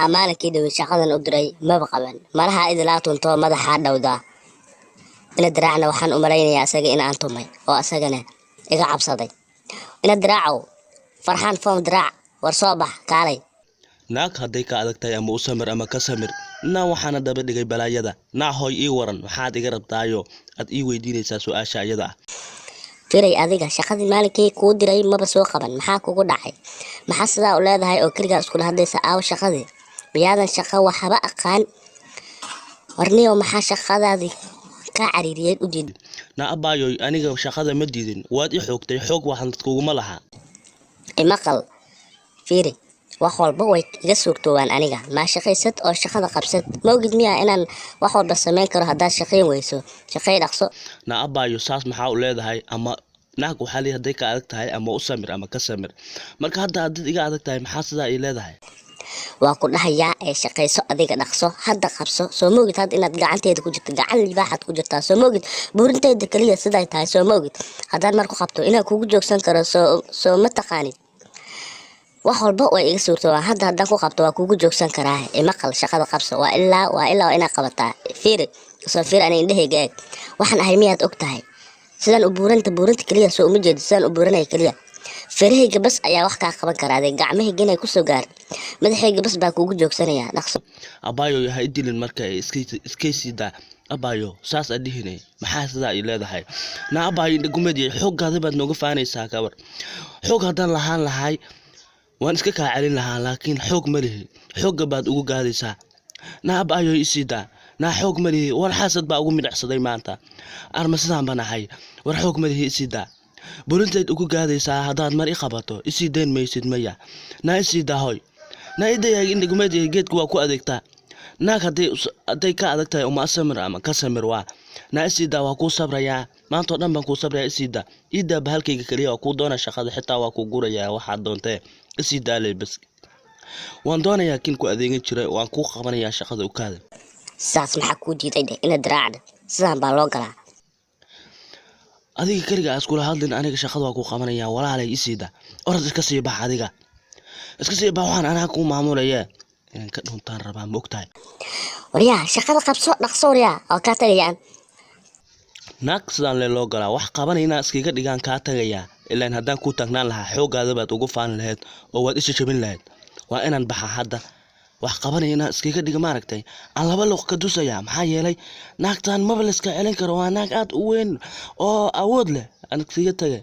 maalinkii dhow shaqadan u diray maba qaban malaha idilaa tunto madaxa dhowda ina diraacna waxaan u malaynayaa asaga in aan tumay oo asagana iga cabsaday ina diraacow farxaan foom diraac war soo bax kaalay naag hadday ka adagtahay ama u samir ama ka samir naa waxaana daba dhigay balaayada naa hooy ii waran waxaad iga rabtaayo aad ii weydiinaysaa su-aasha ayada ah firay adiga shaqadii maalinkii kuu diray maba soo qaban maxaa kugu dhacay maxaa sidaa u leedahay oo keligaa iskula hadlaysa aawo shaqadii miyaadan shaqo waxba aqaan warniyo maxaa shaqadaadii ka cariiriyay u diiday naa abaayoy aniga shaqada ma diidin waad i xoogtay xoog waxaan dadkuguma laha imaqal fiiri wax walba way iga suurtoobaan aniga ma shaqaysad oo shaqada qabsad ma ogid miyaa inaan wax walba samayn karo haddaad shaqayn weyso shaqay dhaqso naa abaayo saas maxaa u leedahay ama naag waxaa lii hadday ka adag tahay ama u samir ama ka samir marka hadda haddaad iga adag tahay maxaa sidaa ii leedahay waa ku dhahayaa ee shaqayso adiga dhaqso hadda qabso soo moogid hadda inaad gacanteeda ku jirto gacan libaaxaad ku jirtaa soo moogid buurinteeda kaliya siday tahay soo moogid haddaad marku qabto inaa kugu joogsan karo soo ma taqaanid wax walba way iga suurtoobaan hadda haddaan ku qabto waa kugu joogsan karaa imaqal shaqada qabso waa ilaa inaad qabataa fiiri soo fiir ana indhahayga eeg waxaan ahay miyaad og tahay sidaan u buuranta kaliya soo uma jeedo sidaan u buuranaya kaliya feerahayga bas ayaa wax kaa qaban karaa adeeg gacmahayga inay kusoo gaar madaxayga bas baa kugu joogsanayaa dhaqso abaayo ha idilin marka iskaysiida abaayo saas aad dhihinay maxaa sidaa ii leedahay naa abaayo indhagumeediya xooggaada baad nooga faanaysaa kabar xoog haddaan lahaan lahay waan iska kaa celin lahaa laakiin xoog ma lihi xoogga baad ugu gaadaysaa naa abaayo isiidaa naa xoog ma lihi war xaasad baa ugu midhacsaday maanta arma sidaan baan ahay war xoog ma lihi isiidaa burintayd ugu gaadaysaa haddaad mar i qabato isii dayn maysid maya naa isiidaa hoy naa idayahay indhagumeediya geedku waa ku adeegtaa naag hadday ka adag tahay uma samir ama ka samir waa naa isiidaa waa kuu sabrayaa maantao dhan baan kuu sabrayaa isiidaa iidaa bahalkayga kaliya waa kuu doona shaqada xitaa waa kuu gurayaa waxaad doontee isiidaa ley bas waan doonayaa kin ku adeegan jiray waan kuu qabanayaa shaqada ukaada saas maxaa kuu diiday dheh ina diraacda sidaan baa loo galaa adiga keliga iskula hadlin aniga shaqada waa kuu qabanayaa walaalay isiida orad iska sii bax adiga iska sii bax waxaan anaa kuu maamulaya inaan ka dhuntaan rabaa ma ogtahay waryaa shaqada qabso dhaqso waryaa oo kaa tagayaan naag sidaan lee loo galaa wax qabanayna iskaga dhigaan kaa tagayaa ilaan haddaan kuu taagnaan lahaa xooggaada baad ugu faani lahayd oo waad isha jabin lahayd waa inaan baxa hadda wax qabanayna iskaga dhiga maaragtay aan laba luq ka dusaya maxaa yeelay naagtaan maba la iska celin karo waa naag aad u weyn oo awood leh aan iskaga tagay